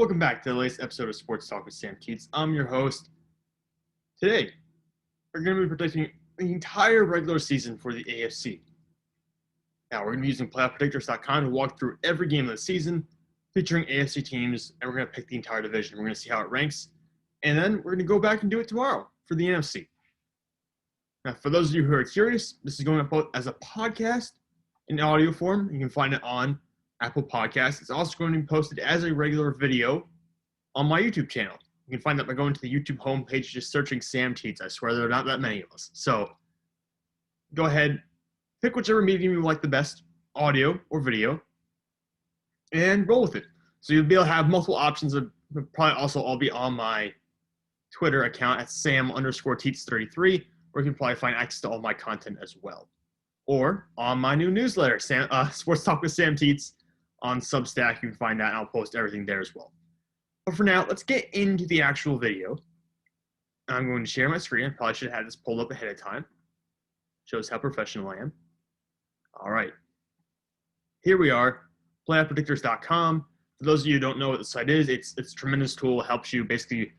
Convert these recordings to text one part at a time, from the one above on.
Welcome back to the latest episode of Sports Talk with Sam Keats. I'm your host. Today, we're going to be predicting the entire regular season for the AFC. Now, we're going to be using playoffpredictors.com to walk through every game of the season, featuring AFC teams, and we're going to pick the entire division. We're going to see how it ranks, and then we're going to go back and do it tomorrow for the NFC. Now, for those of you who are curious, this is going up as a podcast in audio form. You can find it on Apple Podcasts. It's also going to be posted as a regular video on my YouTube channel. You can find that by going to the YouTube homepage, just searching Sam Teets. I swear there are not that many of us. So go ahead, pick whichever medium you like the best, audio or video, and roll with it. So you'll be able to have multiple options. Of probably also all be on my Twitter account at Sam_Teets33, where you can probably find access to all my content as well. Or on my new newsletter, Sports Talk with Sam Teets, on Substack. You can find that, and I'll post everything there as well. But for now, let's get into the actual video. I'm going to share my screen. I probably should have had this pulled up ahead of time. Shows how professional I am. All right. Here we are, playoffpredictors.com. For those of you who don't know what the site is, it's a tremendous tool. It helps you basically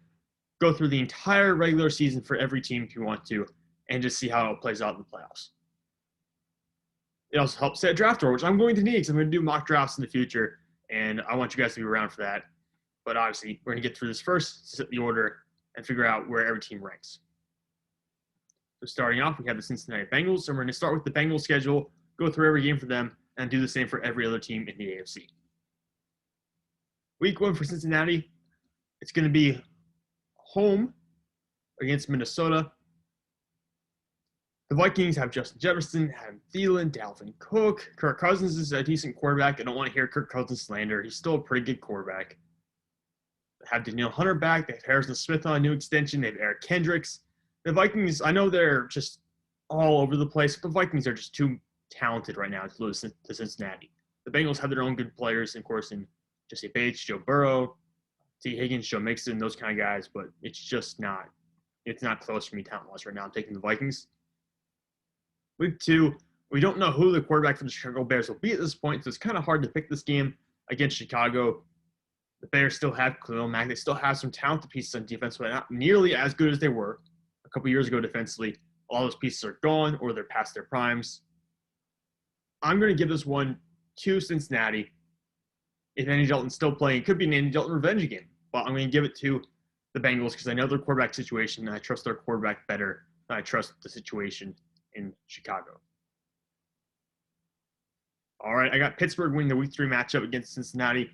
go through the entire regular season for every team if you want to, and just see how it plays out in the playoffs. It also helps set a draft order, which I'm going to need because I'm going to do mock drafts in the future, and I want you guys to be around for that. But obviously, we're going to get through this first, set the order, and figure out where every team ranks. So starting off, we have the Cincinnati Bengals, and we're going to start with the Bengals schedule, go through every game for them, and do the same for every other team in the AFC. Week 1 for Cincinnati, it's going to be home against Minnesota. The Vikings have Justin Jefferson, Adam Thielen, Dalvin Cook. Kirk Cousins is a decent quarterback. I don't want to hear Kirk Cousins slander. He's still a pretty good quarterback. They have Danielle Hunter back. They have Harrison Smith on a new extension. They have Eric Kendricks. The Vikings, I know they're just all over the place, but the Vikings are just too talented right now to lose to Cincinnati. The Bengals have their own good players, of course, in Jesse Bates, Joe Burrow, T. Higgins, Joe Mixon, those kind of guys, but it's just not close for me talent-wise right now. I'm taking the Vikings. Week 2, we don't know who the quarterback for the Chicago Bears will be at this point, so it's kind of hard to pick this game against Chicago. The Bears still have Khalil Mack. They still have some talented pieces on defense, but not nearly as good as they were a couple years ago defensively. All those pieces are gone or they're past their primes. I'm going to give this one to Cincinnati. If Andy Dalton's still playing, it could be an Andy Dalton revenge game, but I'm going to give it to the Bengals because I know their quarterback situation, and I trust their quarterback better than I trust the situation in Chicago. All right, I got Pittsburgh winning the Week 3 matchup against Cincinnati.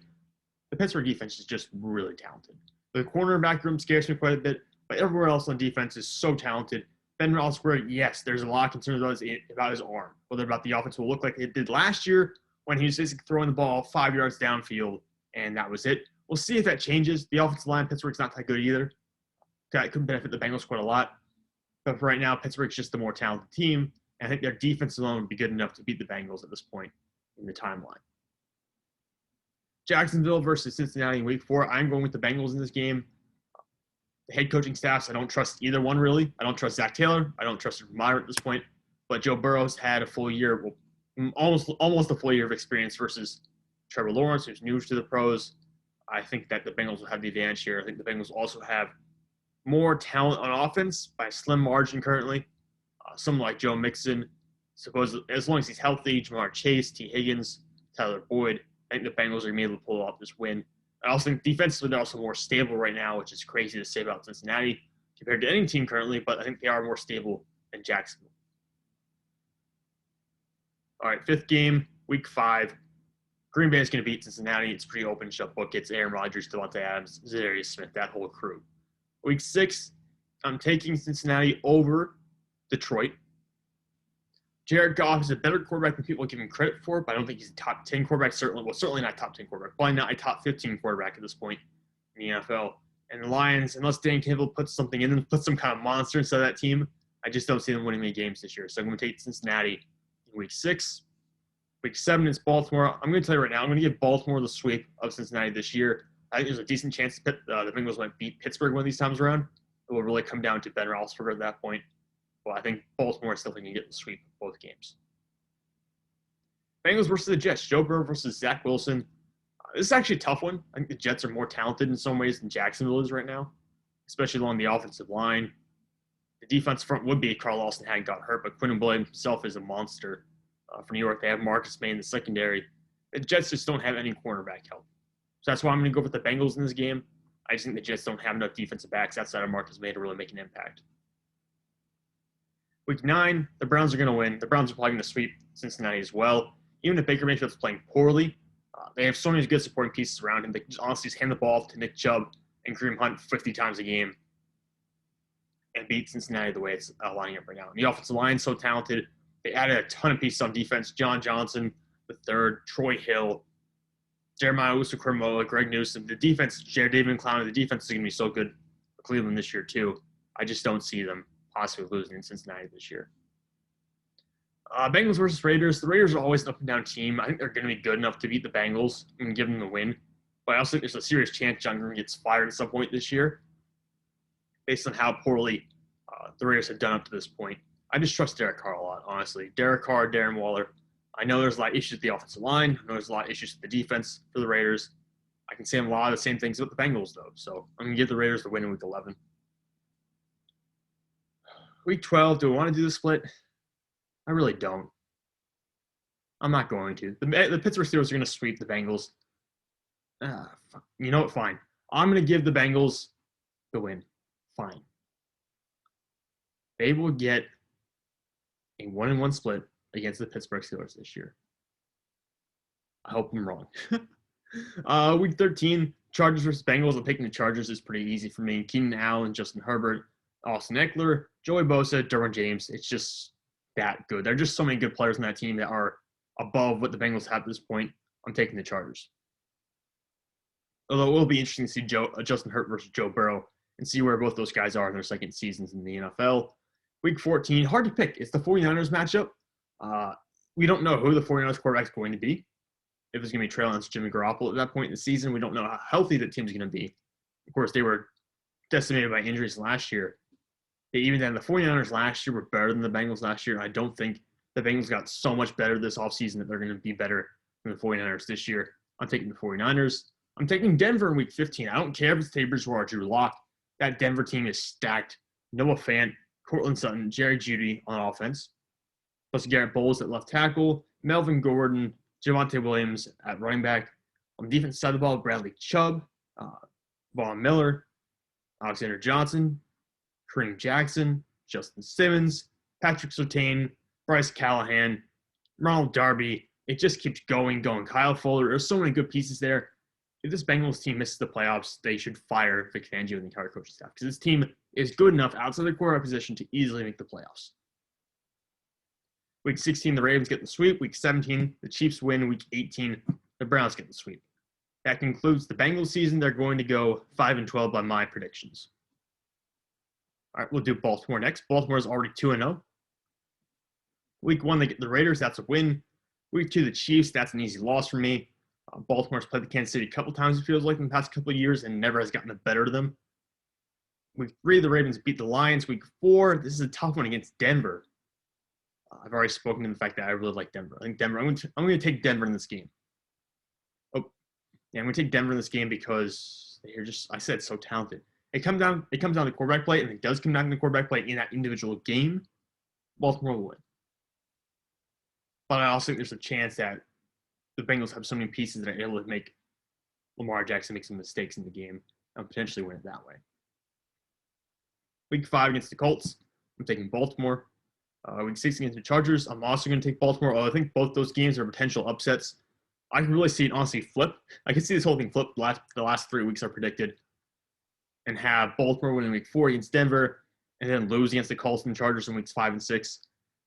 The Pittsburgh defense is just really talented. The cornerback room scares me quite a bit, but everywhere else on defense is so talented. Ben Roethlisberger, yes, there's a lot of concerns about his arm, whether about the offense will look like it did last year when he was basically throwing the ball 5 yards downfield, and that was it. We'll see if that changes. The offensive line, Pittsburgh's not that good either. That could benefit the Bengals quite a lot. But for right now, Pittsburgh's just the more talented team, and I think their defense alone would be good enough to beat the Bengals at this point in the timeline. Jacksonville versus Cincinnati in Week 4. I'm going with the Bengals in this game. The head coaching staffs, I don't trust either one really. I don't trust Zach Taylor. I don't trust Meyer at this point. But Joe Burrow's had a full year, almost a full year of experience versus Trevor Lawrence, who's new to the pros. I think that the Bengals will have the advantage here. I think the Bengals also have more talent on offense by a slim margin currently. Someone like Joe Mixon, supposedly, as long as he's healthy, Jamar Chase, T. Higgins, Tyler Boyd, I think the Bengals are going to be able to pull off this win. I also think defensively they're also more stable right now, which is crazy to say about Cincinnati compared to any team currently, but I think they are more stable than Jacksonville. All right, 5th game, Week 5. Green Bay is going to beat Cincinnati. It's pretty open shut book. It's Aaron Rodgers, Devontae Adams, Zadarius Smith, that whole crew. Week 6, I'm taking Cincinnati over Detroit. Jared Goff is a better quarterback than people give him credit for, but I don't think he's a top 10 quarterback. Certainly not top 10 quarterback. Probably not a top 15 quarterback at this point in the NFL. And the Lions, unless Dan Campbell puts something in them, puts some kind of monster inside that team, I just don't see them winning many games this year. So I'm going to take Cincinnati in Week 6. Week 7 is Baltimore. I'm going to tell you right now, I'm going to give Baltimore the sweep of Cincinnati this year. I think there's a decent chance that the Bengals might beat Pittsburgh one of these times around. It will really come down to Ben Roethlisberger at that point. Well, I think Baltimore is still going to get the sweep of both games. Bengals versus the Jets. Joe Burrow versus Zach Wilson. This is actually a tough one. I think the Jets are more talented in some ways than Jacksonville is right now, especially along the offensive line. The defense front would be if Carl Lawson hadn't got hurt, but Quinn Williams himself is a monster. For New York, they have Marcus May in the secondary. The Jets just don't have any cornerback help. So that's why I'm going to go with the Bengals in this game. I just think the Jets don't have enough defensive backs outside of Marcus May to really make an impact. Week 9, the Browns are going to win. The Browns are probably going to sweep Cincinnati as well. Even if Baker Mayfield's playing poorly, they have so many good supporting pieces around him. They can just honestly just hand the ball off to Nick Chubb and Kareem Hunt 50 times a game and beat Cincinnati the way it's lining up right now. And the offensive line is so talented. They added a ton of pieces on defense. John Johnson, the third, Troy Hill, Jeremiah Owusu-Koramoah, Greg Newsome. The defense, Jared David Clowney, the defense is going to be so good for Cleveland this year too. I just don't see them possibly losing in Cincinnati this year. Bengals versus Raiders. The Raiders are always an up-and-down team. I think they're going to be good enough to beat the Bengals and give them the win. But I also think there's a serious chance John Gruden gets fired at some point this year based on how poorly the Raiders have done up to this point. I just trust Derek Carr a lot, honestly. Derek Carr, Darren Waller. I know there's a lot of issues with the offensive line. I know there's a lot of issues with the defense for the Raiders. I can say a lot of the same things about the Bengals, though. So I'm going to give the Raiders the win in Week 11. Week 12, do I want to do the split? I really don't. I'm not going to. The Pittsburgh Steelers are going to sweep the Bengals. You know what? Fine. I'm going to give the Bengals the win. Fine. They will get a 1-1 split against the Pittsburgh Steelers this year. I hope I'm wrong. Week 13, Chargers versus Bengals. I'm picking the Chargers. Is pretty easy for me. Keenan Allen, Justin Herbert, Austin Eckler, Joey Bosa, Derwin James. It's just that good. There are just so many good players on that team that are above what the Bengals have at this point. I'm taking the Chargers. Although it will be interesting to see Justin Herbert versus Joe Burrow and see where both those guys are in their second seasons in the NFL. Week 14, hard to pick. It's the 49ers matchup. We don't know who the 49ers quarterback is going to be. If it's going to be Trey Lance, Jimmy Garoppolo at that point in the season, we don't know how healthy the team's going to be. Of course, they were decimated by injuries last year. Even then, the 49ers last year were better than the Bengals last year. I don't think the Bengals got so much better this offseason that they're going to be better than the 49ers this year. I'm taking the 49ers. I'm taking Denver in Week 15. I don't care if it's Tate Bridgewater or Drew Lock. That Denver team is stacked. Noah Fant, Cortland Sutton, Jerry Jeudy on offense. Plus Garrett Bowles at left tackle, Melvin Gordon, Javonte Williams at running back. On the defense side of the ball, Bradley Chubb, Von Miller, Alexander Johnson, Kareem Jackson, Justin Simmons, Patrick Surtain, Bryce Callahan, Ronald Darby. It just keeps going. Kyle Fuller. There's so many good pieces there. If this Bengals team misses the playoffs, they should fire Vic Fangio and the entire coaching staff because this team is good enough outside the quarterback position to easily make the playoffs. Week 16, the Ravens get the sweep. Week 17, the Chiefs win. Week 18, the Browns get the sweep. That concludes the Bengals season. They're going to go 5-12 by my predictions. All right, we'll do Baltimore next. Baltimore is already 2-0. Week 1, they get the Raiders. That's a win. Week 2, the Chiefs. That's an easy loss for me. Baltimore's played the Kansas City a couple times, it feels like, in the past couple of years and never has gotten the better of them. Week 3, the Ravens beat the Lions. Week 4, this is a tough one against Denver. I've already spoken to the fact that I really like Denver. I think Denver. I'm going to take Denver in this game. I'm going to take Denver in this game because they're just, I said, so talented. It comes down to quarterback play, and it does come down to the quarterback play in that individual game. Baltimore will win. But I also think there's a chance that the Bengals have so many pieces that are able to make Lamar Jackson make some mistakes in the game and potentially win it that way. Week 5 against the Colts, I'm taking Baltimore. Week 6 against the Chargers, I'm also going to take Baltimore. Although I think both those games are potential upsets. I can really see it honestly flip. I can see this whole thing flip the last 3 weeks are predicted and have Baltimore winning Week 4 against Denver and then lose against the Colts and Chargers in Weeks 5 and 6.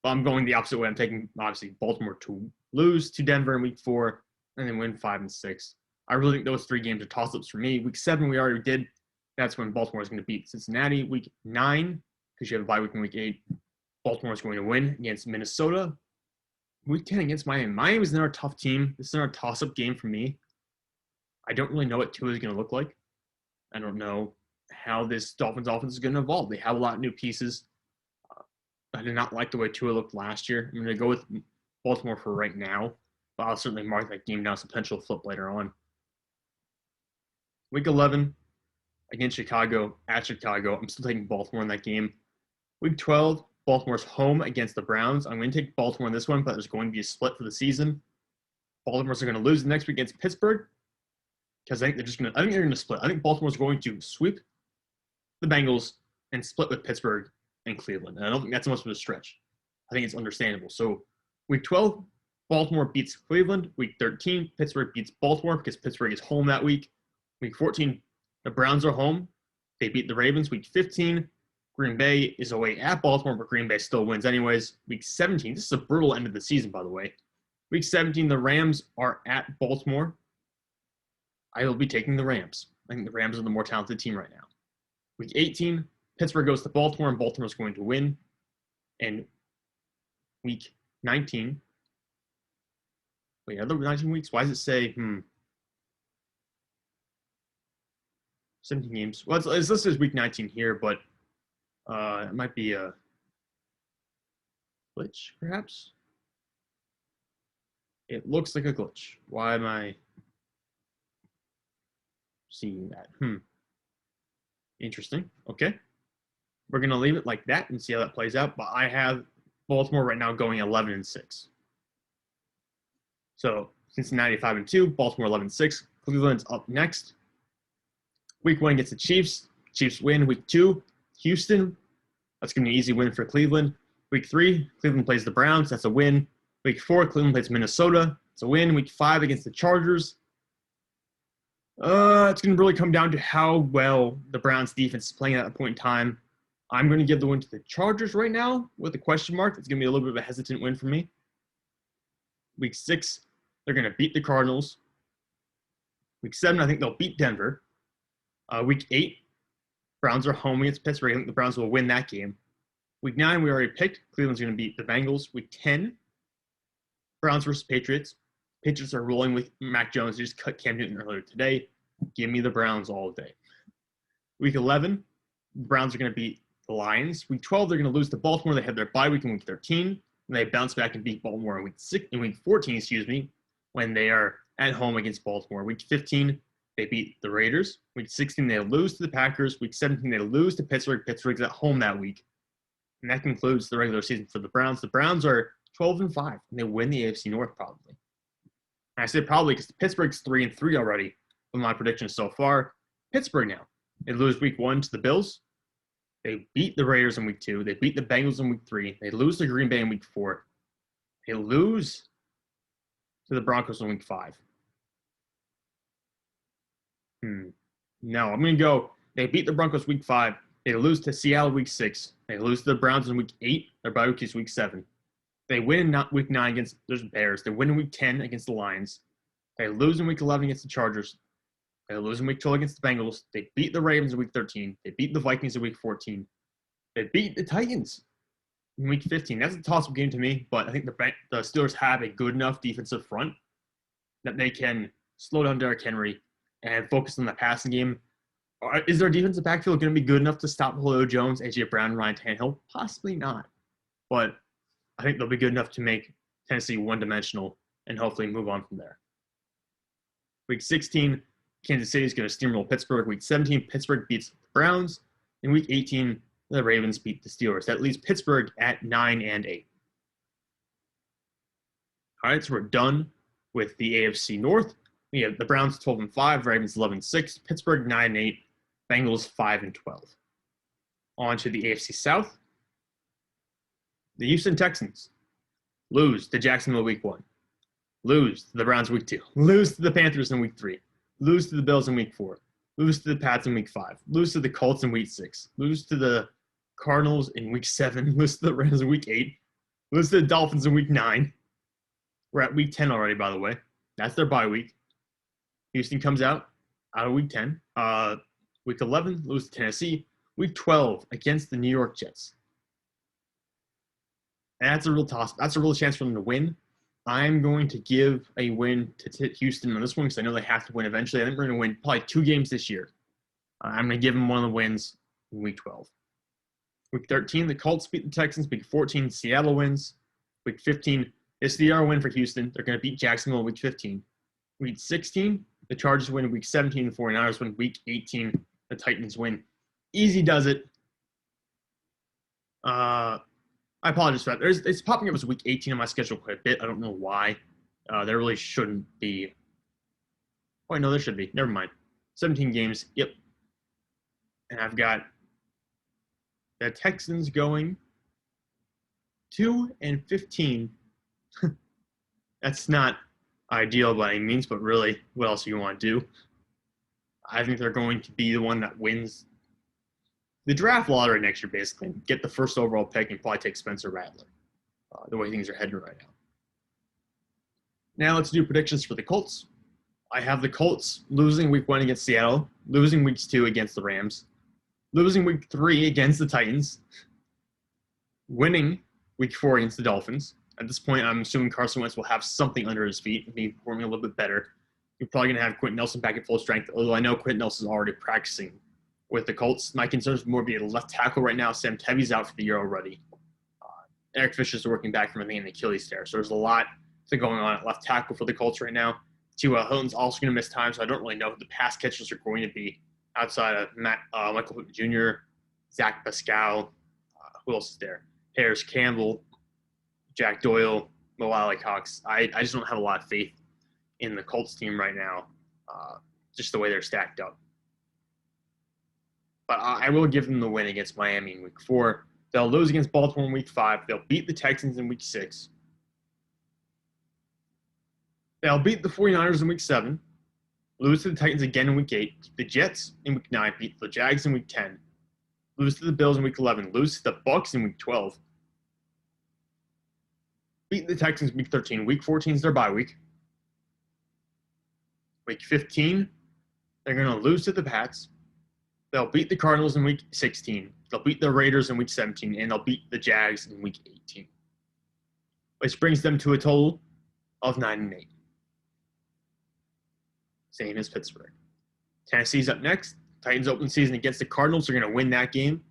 But I'm going the opposite way. I'm taking, obviously, Baltimore to lose to Denver in Week 4 and then win 5 and 6. I really think those 3 games are toss-ups for me. Week 7, we already did. That's when Baltimore is going to beat Cincinnati. Week 9, because you have a bye week in Week 8, Baltimore is going to win against Minnesota. Week 10 against Miami. Miami is another tough team. This is another toss-up game for me. I don't really know what Tua is going to look like. I don't know how this Dolphins offense is going to evolve. They have a lot of new pieces. I did not like the way Tua looked last year. I'm going to go with Baltimore for right now, but I'll certainly mark that game down as a potential flip later on. Week 11 against Chicago, at Chicago. I'm still taking Baltimore in that game. Week 12, Baltimore's home against the Browns. I'm going to take Baltimore in this one, but there's going to be a split for the season. Baltimore's going to lose the next week against Pittsburgh because I think they're going to split. I think Baltimore's going to sweep the Bengals and split with Pittsburgh and Cleveland. And I don't think that's much of a stretch. I think it's understandable. So week 12, Baltimore beats Cleveland. Week 13, Pittsburgh beats Baltimore because Pittsburgh is home that week. Week 14, the Browns are home. They beat the Ravens. Week 15, Green Bay is away at Baltimore, but Green Bay still wins anyways. Week 17, this is a brutal end of the season, by the way. Week 17, the Rams are at Baltimore. I will be taking the Rams. I think the Rams are the more talented team right now. Week 18, Pittsburgh goes to Baltimore, and Baltimore's going to win. And week 19, wait, are there 19 weeks? Why does it say, 17 games? Well, it's listed as week 19 here, but it might be a glitch, perhaps? It looks like a glitch. Why am I seeing that? Interesting. Okay. We're going to leave it like that and see how that plays out. But I have Baltimore right now going 11-6. So Cincinnati 5-2, Baltimore 11-6. Cleveland's up next. Week 1 against the Chiefs. Chiefs win. Week 2, Houston. That's going to be an easy win for Cleveland. Week 3, Cleveland plays the Browns. That's a win. Week 4, Cleveland plays Minnesota. It's a win. Week 5 against the Chargers. It's going to really come down to how well the Browns defense is playing at that point in time. I'm going to give the win to the Chargers right now with a question mark. It's going to be a little bit of a hesitant win for me. Week 6, they're going to beat the Cardinals. Week 7, I think they'll beat Denver. Week 8, Browns are home against Pittsburgh. I think the Browns will win that game. Week 9, we already picked. Cleveland's going to beat the Bengals. Week 10, Browns versus Patriots. Patriots are rolling with Mac Jones. They just cut Cam Newton earlier today. Give me the Browns all day. Week 11, the Browns are going to beat the Lions. Week 12, they're going to lose to Baltimore. They had their bye week in week 13. And they bounce back and beat Baltimore in week 14, when they are at home against Baltimore. Week 15, they beat the Raiders. Week 16, they lose to the Packers. Week 17, they lose to Pittsburgh. Pittsburgh's at home that week. And that concludes the regular season for the Browns. The Browns are 12-5, and they win the AFC North probably. And I say probably because Pittsburgh's 3-3 already with my predictions so far. Pittsburgh now. They lose week 1 to the Bills. They beat the Raiders in week 2. They beat the Bengals in week 3. They lose to Green Bay in week 4. They lose to the Broncos in week 5. No, I'm going to go. They beat the Broncos week 5. They lose to Seattle week 6. They lose to the Browns in week 8. Their bye week is week 7. They win in week 9 against the Bears. They win in week 10 against the Lions. They lose in week 11 against the Chargers. They lose in week 12 against the Bengals. They beat the Ravens in week 13. They beat the Vikings in week 14. They beat the Titans in week 15. That's a toss-up game to me, but I think the Steelers have a good enough defensive front that they can slow down Derrick Henry and focus on the passing game. Is their defensive backfield going to be good enough to stop Julio Jones, A.J. Brown, and Ryan Tannehill? Possibly not. But I think they'll be good enough to make Tennessee one-dimensional and hopefully move on from there. Week 16, Kansas City is going to steamroll Pittsburgh. Week 17, Pittsburgh beats the Browns. In week 18, the Ravens beat the Steelers. That leaves Pittsburgh at 9-8. All right, so we're done with the AFC North. We have the Browns 12-5, Ravens 11-6, Pittsburgh 9-8, Bengals 5-12. On to the AFC South. The Houston Texans lose to Jacksonville week 1. Lose to the Browns week 2. Lose to the Panthers in week 3. Lose to the Bills in week 4. Lose to the Pats in week 5. Lose to the Colts in week 6. Lose to the Cardinals in week 7. Lose to the Rams in week 8. Lose to the Dolphins in week 9. We're at week 10 already, by the way. That's their bye week. Houston comes out of week 10. Week 11, lose to Tennessee. Week 12 against the New York Jets. And that's a real toss. That's a real chance for them to win. I'm going to give a win to Houston on this one because I know they have to win eventually. I think we're going to win probably 2 games this year. I'm going to give them one of the wins in week 12. Week 13, the Colts beat the Texans. Week 14, Seattle wins. Week 15, it's the win for Houston. They're going to beat Jacksonville in week 15. Week 16, The Chargers win week 17. The 49ers win week 18. The Titans win. Easy does it. I apologize for that. It's popping up as week 18 on my schedule quite a bit. I don't know why. There really shouldn't be. Oh, no, there should be. Never mind. 17 games. Yep. And I've got the Texans going 2-15. That's not ideal by any means, but really, what else do you want to do? I think they're going to be the one that wins the draft lottery next year, basically. Get the first overall pick and probably take Spencer Rattler, the way things are heading right now. Now let's do predictions for the Colts. I have the Colts losing week 1 against Seattle, losing week 2 against the Rams, losing week 3 against the Titans, winning week 4 against the Dolphins. At this point, I'm assuming Carson Wentz will have something under his feet and be performing a little bit better. You're probably going to have Quentin Nelson back at full strength, although I know Quentin Nelson is already practicing with the Colts. My concerns more be a left tackle right now. Sam Tevy's out for the year already. Eric Fisher's working back from, I think, an Achilles tear. So there's a lot going on at left tackle for the Colts right now. T.Y. Hilton's also going to miss time, so I don't really know who the pass catchers are going to be outside of Michael Pittman Jr., Zach Pascal. Who else is there? Harris Campbell, Jack Doyle, Mo Cox. I just don't have a lot of faith in the Colts team right now, just the way they're stacked up. But I will give them the win against Miami in week 4. They'll lose against Baltimore in week 5. They'll beat the Texans in week 6. They'll beat the 49ers in week 7, lose to the Titans again in week 8, beat the Jets in week 9, beat the Jags in week 10, lose to the Bills in week 11, lose to the Bucs in week 12, beat the Texans in week 13. Week 14 is their bye week. Week 15, they're going to lose to the Pats. They'll beat the Cardinals in week 16. They'll beat the Raiders in week 17, and they'll beat the Jags in week 18, which brings them to a total of 9-8. Same as Pittsburgh. Tennessee's up next. Titans open season against the Cardinals. They're going to win that game.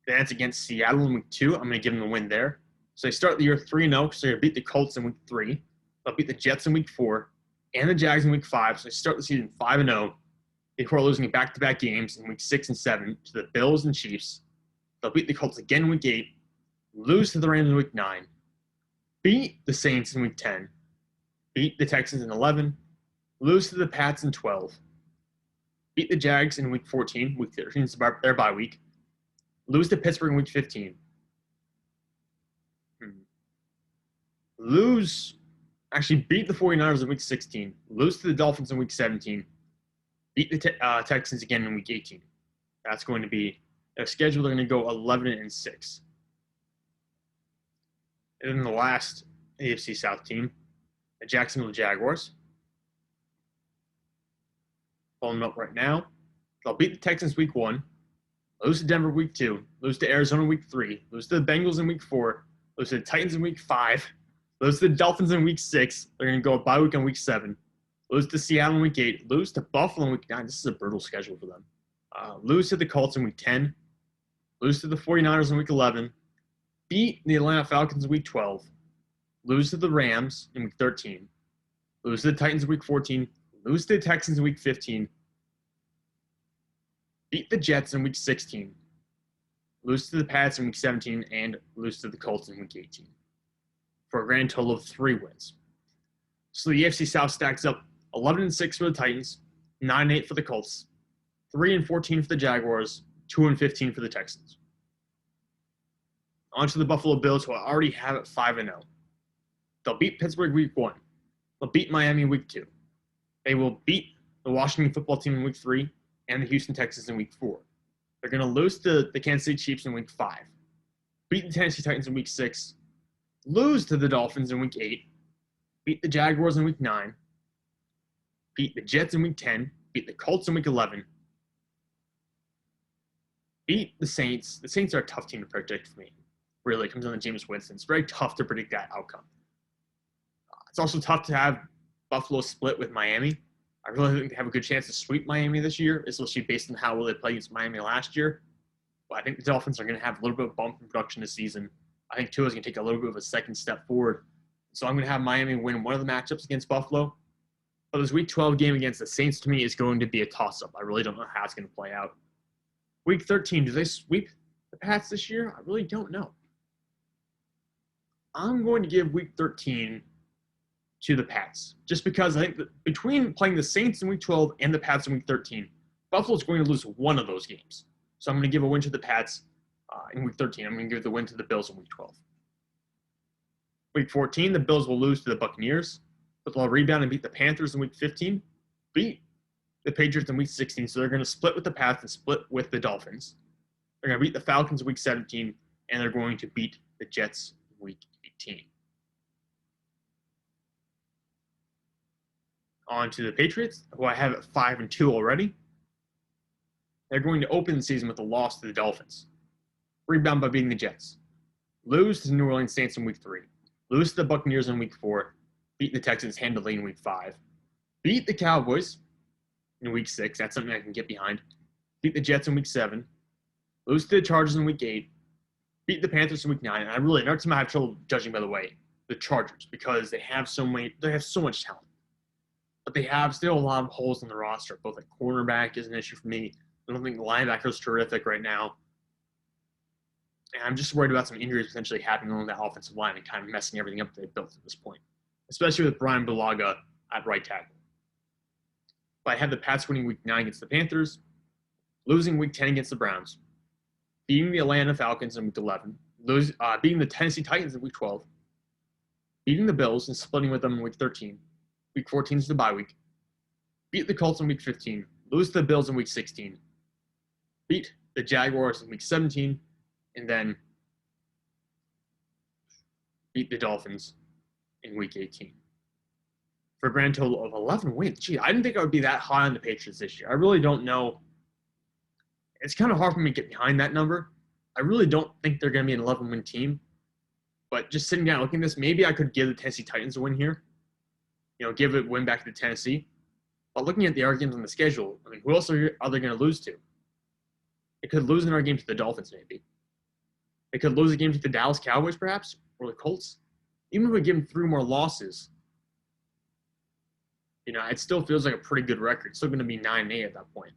Then it's against Seattle in week 2. I'm going to give them the win there. So they start the year 3-0. So they're going to beat the Colts in week 3. They'll beat the Jets in week 4 and the Jags in week 5. So they start the season 5-0 before losing back-to-back games in week 6 and 7 to the Bills and Chiefs. They'll beat the Colts again in week 8, lose to the Rams in week 9, beat the Saints in week 10, beat the Texans in 11, lose to the Pats in 12, beat the Jags in week 14, week 13 is their bye week, lose to Pittsburgh in week 15, beat the 49ers in week 16, lose to the Dolphins in week 17, beat the Texans again in week 18. That's going to be their schedule. They're going to go 11-6. And then the last AFC South team, the Jacksonville Jaguars. Pulling them up right now. They'll beat the Texans week 1, lose to Denver week 2, lose to Arizona week 3, lose to the Bengals in week 4, lose to the Titans in week 5, lose to the Dolphins in week 6. They're going to go a bye week on week 7. Lose to Seattle in week 8. Lose to Buffalo in week 9. This is a brutal schedule for them. Lose to the Colts in week 10. Lose to the 49ers in week 11. Beat the Atlanta Falcons in week 12. Lose to the Rams in week 13. Lose to the Titans in week 14. Lose to the Texans in week 15. Beat the Jets in week 16. Lose to the Pats in week 17. And lose to the Colts in week 18. For a grand total of 3 wins. So the AFC South stacks up 11-6 for the Titans, 9-8 for the Colts, 3-14 for the Jaguars, 2-15 for the Texans. On to the Buffalo Bills, who I already have at 5-0. They'll beat Pittsburgh week 1. They'll beat Miami week 2. They will beat the Washington football team in week 3 and the Houston Texans in week 4. They're going to lose to the Kansas City Chiefs in week 5. Beat the Tennessee Titans in week 6. Lose to the Dolphins in week 8. Beat the Jaguars in week 9. Beat the Jets in week 10. Beat the Colts in week 11. Beat the Saints. The Saints are a tough team to predict for me. Really, it comes down to Jameis Winston. It's very tough to predict that outcome. It's also tough to have Buffalo split with Miami. I really think they have a good chance to sweep Miami this year, especially based on how well they played against Miami last year. But I think the Dolphins are going to have a little bit of bump in production this season. I think Tua is going to take a little bit of a second step forward. So I'm going to have Miami win one of the matchups against Buffalo. But this Week 12 game against the Saints, to me, is going to be a toss-up. I really don't know how it's going to play out. Week 13, do they sweep the Pats this year? I really don't know. I'm going to give Week 13 to the Pats, just because I think that between playing the Saints in Week 12 and the Pats in Week 13, Buffalo's going to lose one of those games. So I'm going to give a win to the Pats in Week 13. I'm going to give the win to the Bills in Week 12. Week 14, the Bills will lose to the Buccaneers, but they'll rebound and beat the Panthers in Week 15, beat the Patriots in Week 16, so they're going to split with the Pats and split with the Dolphins. They're going to beat the Falcons in Week 17, and they're going to beat the Jets in Week 18. On to the Patriots, who I have at 5-2 already. They're going to open the season with a loss to the Dolphins. Rebound by beating the Jets. Lose to the New Orleans Saints in Week 3. Lose to the Buccaneers in Week 4. Beat the Texans handily in Week 5. Beat the Cowboys in Week 6. That's something I can get behind. Beat the Jets in Week 7. Lose to the Chargers in Week 8. Beat the Panthers in Week 9. And another team I have trouble judging, by the way, the Chargers, because they have so much talent. But they have still a lot of holes in the roster. Both at cornerback is an issue for me. I don't think the linebacker is terrific right now. And I'm just worried about some injuries potentially happening on that offensive line and kind of messing everything up that they built at this point, especially with Brian Bulaga at right tackle. But I had the Pats winning Week 9 against the Panthers, losing Week 10 against the Browns, beating the Atlanta Falcons in Week 11, beating the Tennessee Titans in Week 12, beating the Bills and splitting with them in Week 13. Week 14 is the bye week. Beat the Colts in Week 15. Lose to the Bills in Week 16. Beat the Jaguars in Week 17. And then beat the Dolphins in Week 18. For a grand total of 11 wins. Gee, I didn't think I would be that high on the Patriots this year. I really don't know. It's kind of hard for me to get behind that number. I really don't think they're going to be an 11-win team. But just sitting down looking at this, maybe I could give the Tennessee Titans a win here. Give it win back to Tennessee. But looking at the other games on the schedule, I mean, who else are they going to lose to? They could lose another game to the Dolphins, maybe. They could lose a game to the Dallas Cowboys, perhaps, or the Colts. Even if we give them 3 more losses, it still feels like a pretty good record. It's still going to be 9-8 at that point.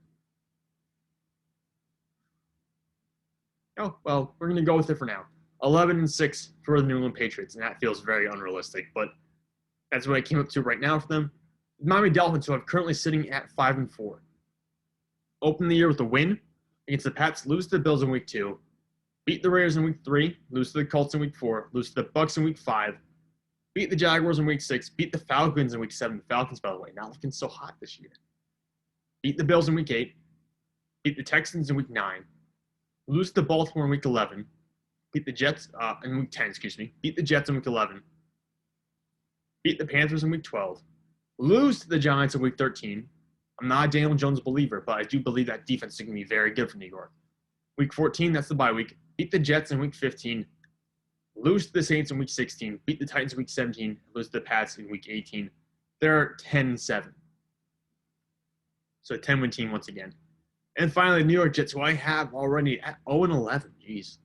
Oh, well, we're going to go with it for now. 11-6 for the New England Patriots, and that feels very unrealistic, but that's what I came up to right now for them. The Miami Dolphins, who I'm currently sitting at 5-4. Open the year with a win against the Pats, lose to the Bills in Week 2, beat the Raiders in Week 3, lose to the Colts in Week 4, lose to the Bucks in Week 5, beat the Jaguars in Week 6, beat the Falcons in Week 7. The Falcons, by the way, not looking so hot this year. Beat the Bills in Week 8, beat the Texans in Week 9, lose to Baltimore in Week 11, beat the Jets in Week 10, beat the Jets in Week 11, beat the Panthers in Week 12, lose to the Giants in Week 13. I'm not a Daniel Jones believer, but I do believe that defense is going to be very good for New York. Week 14, that's the bye week. Beat the Jets in Week 15, lose to the Saints in Week 16, beat the Titans in Week 17, lose to the Pats in Week 18. They're 10-7. So a 10-win team once again. And finally, the New York Jets, who I have already at 0-11. Jeez.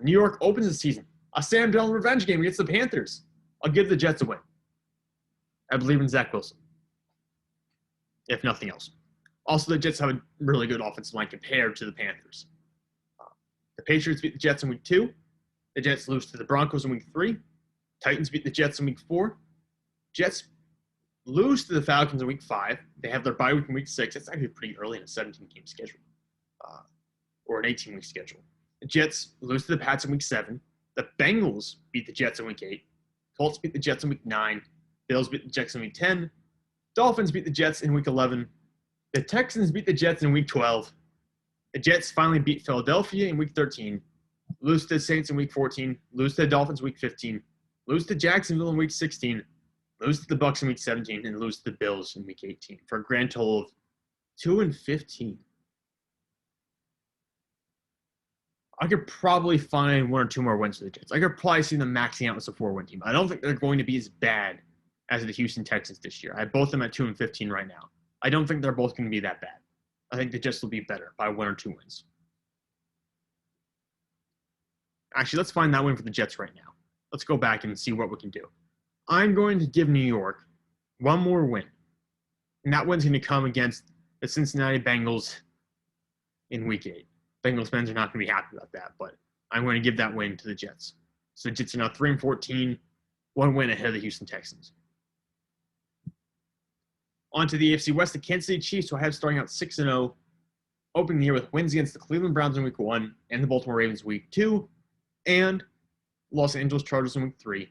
New York opens the season. A Sam Darnold revenge game against the Panthers. I'll give the Jets a win. I believe in Zach Wilson, if nothing else. Also, the Jets have a really good offensive line compared to the Panthers. The Patriots beat the Jets in Week 2. The Jets lose to the Broncos in Week 3. Titans beat the Jets in Week 4. Jets lose to the Falcons in Week 5. They have their bye week in Week 6. That's actually pretty early in a 17-game schedule, or an 18-week schedule. The Jets lose to the Pats in Week 7. The Bengals beat the Jets in Week 8. Colts beat the Jets in Week 9. Bills beat the Jets in Week 10. Dolphins beat the Jets in Week 11. The Texans beat the Jets in Week 12. The Jets finally beat Philadelphia in Week 13. Lose to the Saints in Week 14. Lose to the Dolphins in Week 15. Lose to Jacksonville in Week 16. Lose to the Bucks in Week 17. And lose to the Bills in Week 18 for a grand total of 2-15. I could probably find 1 or 2 more wins for the Jets. I could probably see them maxing out as a 4-win team. I don't think they're going to be as bad as the Houston Texans this year. I have both of them at 2-15 right now. I don't think they're both going to be that bad. I think the Jets will be better by 1 or 2 wins. Actually, let's find that win for the Jets right now. Let's go back and see what we can do. I'm going to give New York 1 more win And that win's going to come against the Cincinnati Bengals in Week 8. Bengals fans are not going to be happy about that, but I'm going to give that win to the Jets. So the Jets are now 3-14, one win ahead of the Houston Texans. On to the AFC West, the Kansas City Chiefs, who I have starting out 6-0, opening the year with wins against the Cleveland Browns in Week 1 and the Baltimore Ravens Week 2 and Los Angeles Chargers in Week 3.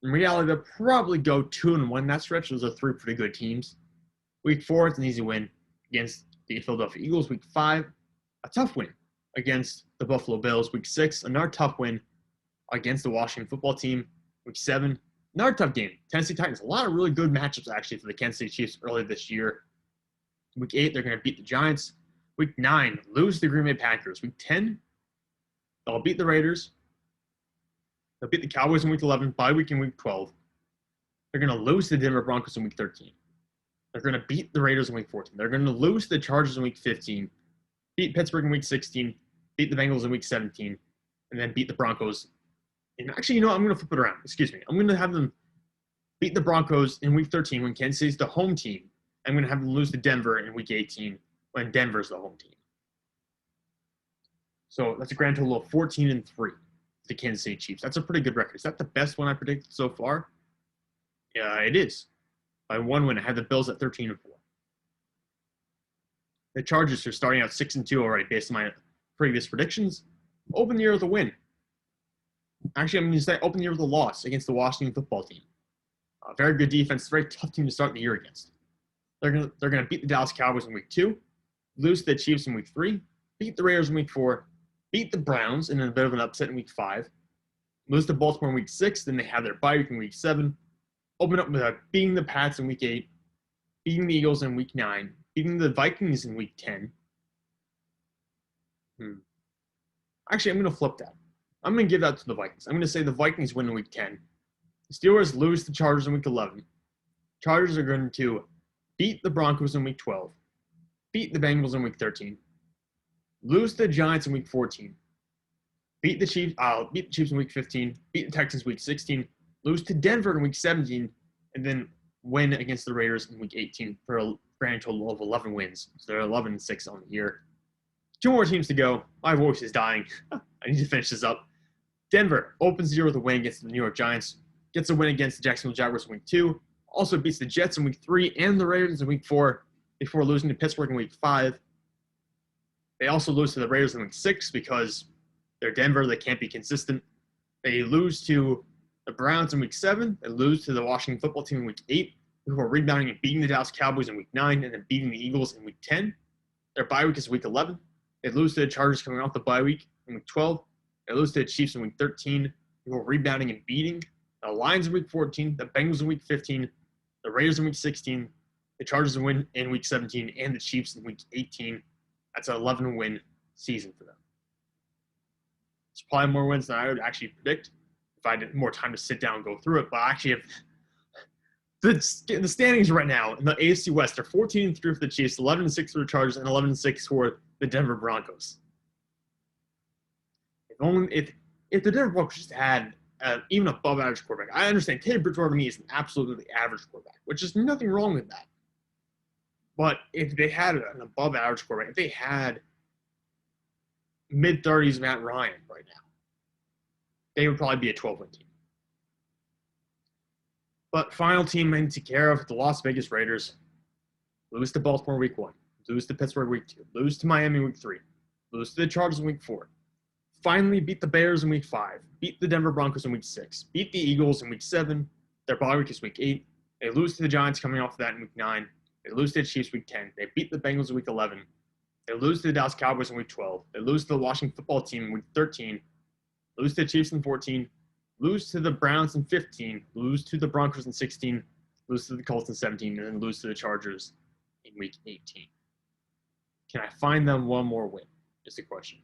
In reality, they'll probably go 2-1 that stretch. Those are 3 pretty good teams. Week 4, it's an easy win against the Philadelphia Eagles. Week 5, a tough win against the Buffalo Bills. Week 6, another tough win against the Washington football team. Week 7, another tough game. Tennessee Titans. A lot of really good matchups, actually, for the Kansas City Chiefs early this year. Week 8, they're going to beat the Giants. Week 9, lose to the Green Bay Packers. Week 10, they'll beat the Raiders. They'll beat the Cowboys in Week 11, bye week in Week 12. They're going to lose to the Denver Broncos in Week 13. They're going to beat the Raiders in Week 14. They're going to lose to the Chargers in Week 15, beat Pittsburgh in Week 16, beat the Bengals in Week 17, and then beat the Broncos. And actually, I'm going to flip it around. Excuse me. I'm going to have them beat the Broncos in Week 13 when Kansas City's the home team. I'm going to have them lose to Denver in Week 18 when Denver's the home team. So that's a grand total of 14-3 for the Kansas City Chiefs. That's a pretty good record. Is that the best one I predicted so far? Yeah, it is. By 1 win, I had the Bills at 13-4. The Chargers are starting out 6-2 already based on my previous predictions. Open the year with a win. Actually, I'm going to say open the year with a loss against the Washington football team. Very good defense. Very tough team to start the year against. They're going to beat the Dallas Cowboys in Week 2, lose to the Chiefs in Week 3, beat the Raiders in Week 4, beat the Browns in a bit of an upset in Week 5, lose to Baltimore in Week 6, then they have their bye week in Week 7, open up with beating the Pats in Week 8, beating the Eagles in Week 9, beating the Vikings in Week 10. Actually, I'm going to flip that. I'm going to give that to the Vikings. I'm going to say the Vikings win in Week 10. The Steelers lose to the Chargers in Week 11. Chargers are going to beat the Broncos in Week 12, beat the Bengals in Week 13, lose to the Giants in Week 14, beat the Chiefs in Week 15, beat the Texans Week 16, lose to Denver in Week 17, and then win against the Raiders in Week 18 for a grand total of 11 wins. So they're 11-6 on the year. 2 more teams to go. My voice is dying. I need to finish this up. Denver opens the year with a win against the New York Giants, gets a win against the Jacksonville Jaguars in Week 2, also beats the Jets in Week 3 and the Ravens in Week 4 before losing to Pittsburgh in Week 5. They also lose to the Raiders in Week 6 because they're Denver. They can't be consistent. They lose to the Browns in Week 7. They lose to the Washington football team in Week 8 before rebounding and beating the Dallas Cowboys in Week 9 and then beating the Eagles in Week 10. Their bye week is Week 11. They lose to the Chargers coming off the bye week in Week 12. They lose to the Chiefs in Week 13 before rebounding and beating the Lions in Week 14, the Bengals in Week 15, the Raiders in Week 16, the Chargers win in Week 17, and the Chiefs in Week 18. That's an 11-win season for them. It's probably more wins than I would actually predict if I had more time to sit down and go through it. But I actually have the standings right now in the AFC West are 14-3 for the Chiefs, 11-6 for the Chargers, and 11-6 for the Denver Broncos. If the Denver Broncos just had even above average quarterback, I understand Teddy Bridgewater to me is an absolutely average quarterback, which is nothing wrong with that. But if they had an above average quarterback, if they had mid-30s Matt Ryan right now, they would probably be a 12-win team. But final team I need to take care of, the Las Vegas Raiders, lose to Baltimore Week 1, lose to Pittsburgh Week 2, lose to Miami Week 3, lose to the Chargers in Week 4, finally beat the Bears in Week 5, beat the Denver Broncos in Week 6, beat the Eagles in Week 7, their bye week is Week 8, they lose to the Giants coming off of that in Week 9, they lose to the Chiefs Week 10, they beat the Bengals in Week 11, they lose to the Dallas Cowboys in Week 12, they lose to the Washington football team in Week 13, lose to the Chiefs in 14, lose to the Browns in 15, lose to the Broncos in 16, lose to the Colts in 17, and then lose to the Chargers in Week 18. Can I find them one more win is the question.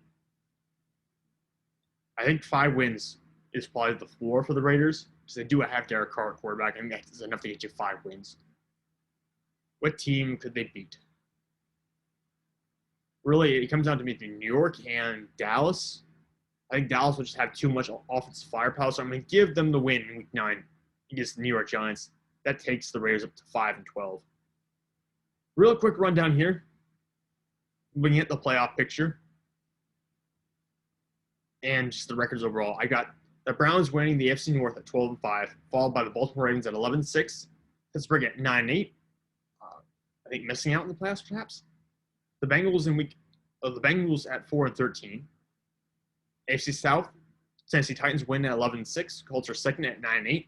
I think 5 wins is probably the floor for the Raiders because they do have Derek Carr at quarterback. I think that's enough to get you 5 wins. What team could they beat? Really, it comes down to between New York and Dallas. I think Dallas will just have too much offensive firepower, so I'm going to give them the win in Week 9 against the New York Giants. That takes the Raiders up to 5-12. Real quick rundown here. Looking at the playoff picture and just the records overall. I got the Browns winning the AFC North at 12-5, followed by the Baltimore Ravens at 11-6, Pittsburgh at 9-8. I think missing out in the playoffs, perhaps. The Bengals at 4-13. AFC South, Cincinnati Titans win at 11-6. Colts are second at 9-8,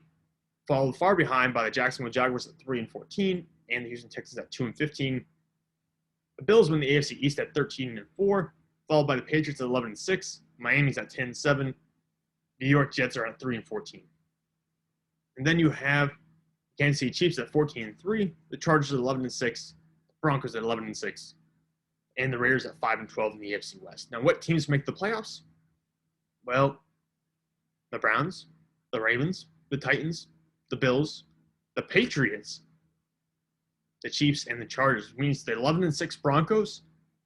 followed far behind by the Jacksonville Jaguars at 3-14 and the Houston Texans at 2-15. The Bills win the AFC East at 13-4, followed by the Patriots at 11-6. Miami's at 10-7. New York Jets are at 3-14. And then you have Kansas City Chiefs at 14-3, the Chargers at 11-6, the Broncos at 11-6, and the Raiders at 5-12 in the AFC West. Now, what teams make the playoffs? Well, the Browns, the Ravens, the Titans, the Bills, the Patriots, the Chiefs, and the Chargers. Which means the 11-6 Broncos,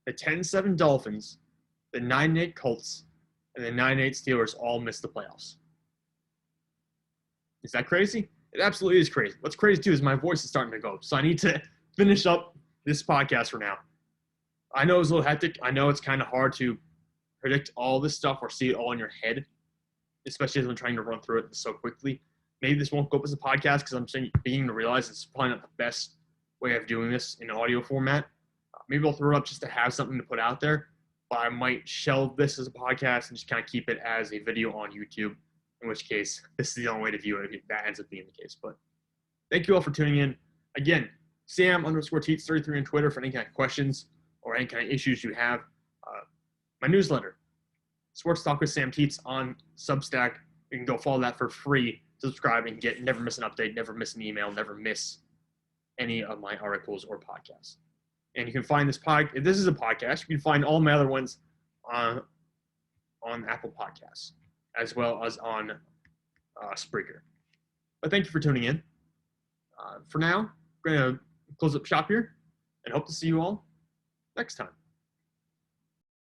the 10-7 Dolphins, the 9-8 Colts, and the 9-8 Steelers all miss the playoffs. Is that crazy? It absolutely is crazy. What's crazy too is my voice is starting to go, so I need to finish up this podcast for now. I know it's a little hectic. I know it's kind of hard to predict all this stuff or see it all in your head, especially as I'm trying to run through it so quickly. Maybe this won't go up as a podcast because I'm beginning to realize it's probably not the best way of doing this in audio format. Maybe I'll throw it up just to have something to put out there, but I might shelve this as a podcast and just kind of keep it as a video on YouTube, in which case this is the only way to view it if that ends up being the case. But thank you all for tuning in. Again, Sam_Teets33 on Twitter for any kind of questions or any kind of issues you have. My newsletter, Sports Talk with Sam Teets on Substack. You can go follow that for free. Subscribe and never miss an update, never miss an email, never miss any of my articles or podcasts. And you can find if this is a podcast, you can find all my other ones on Apple Podcasts, as well as on Spreaker. But thank you for tuning in. For now, we're going to close up shop here and hope to see you all next time.